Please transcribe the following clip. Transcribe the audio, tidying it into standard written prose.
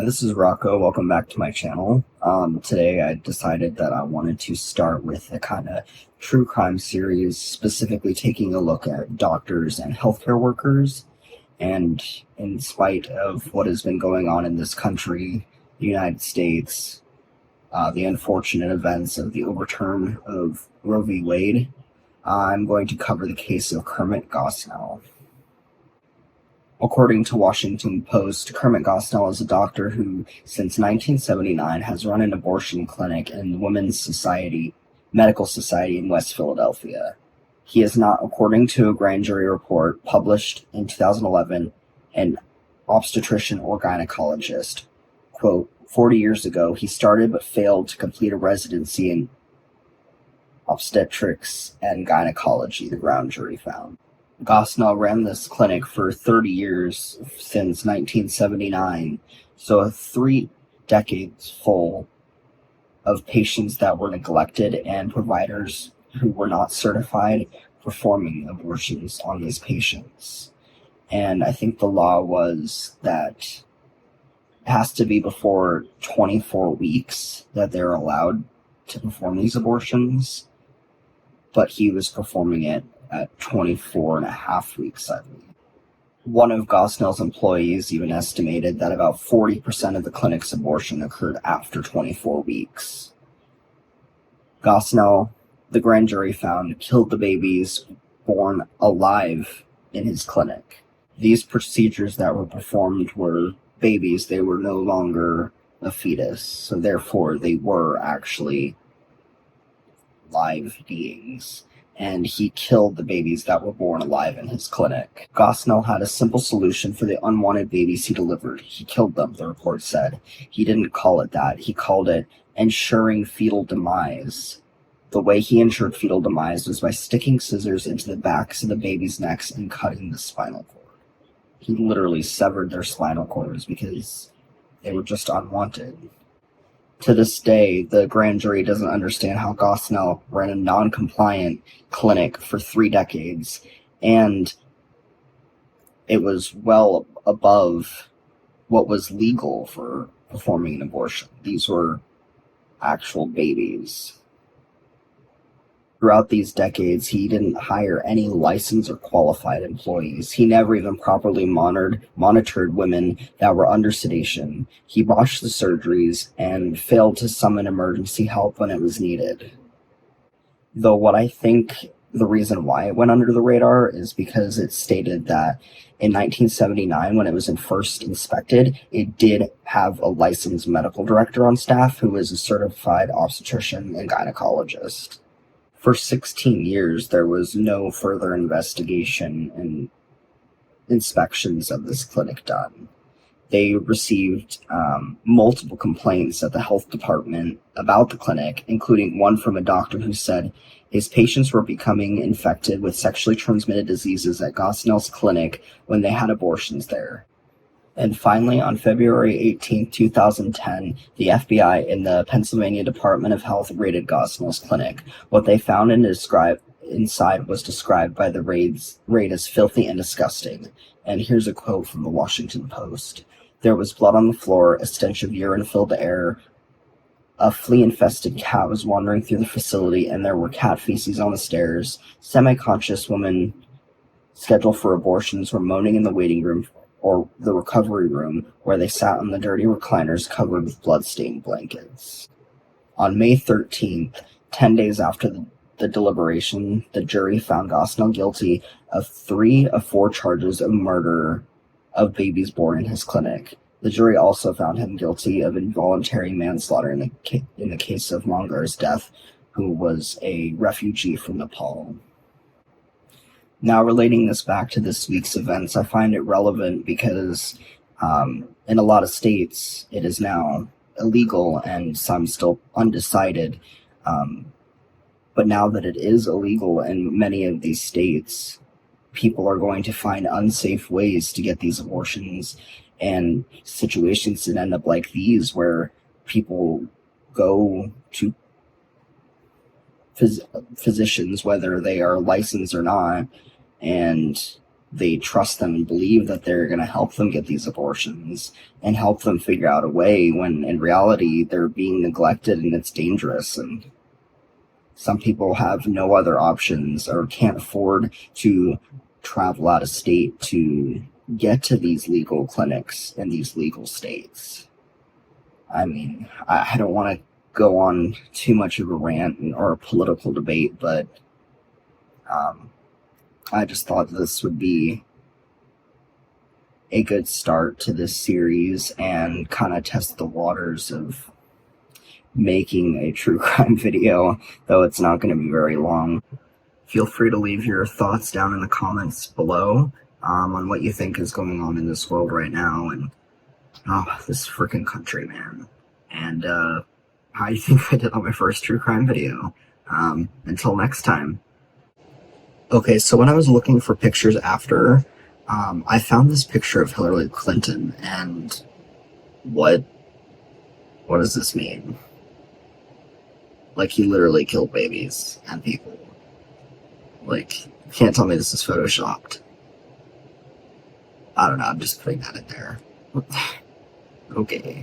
This is Rocco. Welcome back to my channel. Today I decided that I wanted to start with a kind of true crime series, specifically taking a look at doctors and healthcare workers. And in spite of what has been going on in this country, the United States, the unfortunate events of the overturn of Roe v. Wade, I'm going to cover the case of Kermit Gosnell. According to Washington Post, Kermit Gosnell is a doctor who, since 1979, has run an abortion clinic in the Women's Medical Society in West Philadelphia. He is not, according to a grand jury report published in 2011, an obstetrician or gynecologist. Quote, 40 years ago, he started but failed to complete a residency in obstetrics and gynecology, the grand jury found. Gosnell ran this clinic for 30 years, since 1979, so 3 decades full of patients that were neglected and providers who were not certified performing abortions on these patients. And I think the law was that it has to be before 24 weeks that they're allowed to perform these abortions, but he was performing it at 24 and a half weeks, I believe. One of Gosnell's employees even estimated that about 40% of the clinic's abortion occurred after 24 weeks. Gosnell, the grand jury found, killed the babies born alive in his clinic. These procedures that were performed were babies. They were no longer a fetus, so therefore they were actually live beings. And he killed the babies that were born alive in his clinic. Gosnell had a simple solution for the unwanted babies he delivered. He killed them, the report said. He didn't call it that. He called it ensuring fetal demise. The way he ensured fetal demise was by sticking scissors into the backs of the babies' necks and cutting the spinal cord. He literally severed their spinal cords because they were just unwanted. To this day, the grand jury doesn't understand how Gosnell ran a non-compliant clinic for 3 decades, and it was well above what was legal for performing an abortion. These were actual babies. Throughout these decades, he didn't hire any licensed or qualified employees. He never even properly monitored women that were under sedation. He botched the surgeries and failed to summon emergency help when it was needed. Though what I think the reason why it went under the radar is because it stated that in 1979, when it was first inspected, it did have a licensed medical director on staff who was a certified obstetrician and gynecologist. For 16 years, there was no further investigation and inspections of this clinic done. They received multiple complaints at the health department about the clinic, including one from a doctor who said his patients were becoming infected with sexually transmitted diseases at Gosnell's clinic when they had abortions there. And finally, on February 18, 2010, the FBI and the Pennsylvania Department of Health raided Gosnell's clinic. What they found and inside was described by the raid as filthy and disgusting. And here's a quote from the Washington Post. There was blood on the floor, a stench of urine filled the air, a flea-infested cat was wandering through the facility, and there were cat feces on the stairs. Semi-conscious women scheduled for abortions were moaning in the waiting room or the recovery room, where they sat on the dirty recliners covered with blood-stained blankets. On May 13th, 10 days after the deliberation, the jury found Gosnell guilty of 3 of 4 charges of murder of babies born in his clinic. The jury also found him guilty of involuntary manslaughter in the case of Mongar's death, who was a refugee from Nepal. Now, relating this back to this week's events, I find it relevant because in a lot of states it is now illegal and some still undecided. But now that it is illegal in many of these states, people are going to find unsafe ways to get these abortions, and situations that end up like these where people go to physicians, whether they are licensed or not, and they trust them and believe that they're going to help them get these abortions and help them figure out a way, when in reality they're being neglected and it's dangerous. And some people have no other options or can't afford to travel out of state to get to these legal clinics in these legal states. I mean, I don't want to go on too much of a rant or a political debate, but I just thought this would be a good start to this series and kind of test the waters of making a true crime video, though it's not going to be very long. Feel free to leave your thoughts down in the comments below on what you think is going on in this world right now, and this freaking country, man. And how you think I did on my first true crime video. Until next time. Okay, so when I was looking for pictures after, I found this picture of Hillary Clinton, and what does this mean? Like, he literally killed babies and people. Like, you can't tell me this is photoshopped. I don't know, I'm just putting that in there. Okay.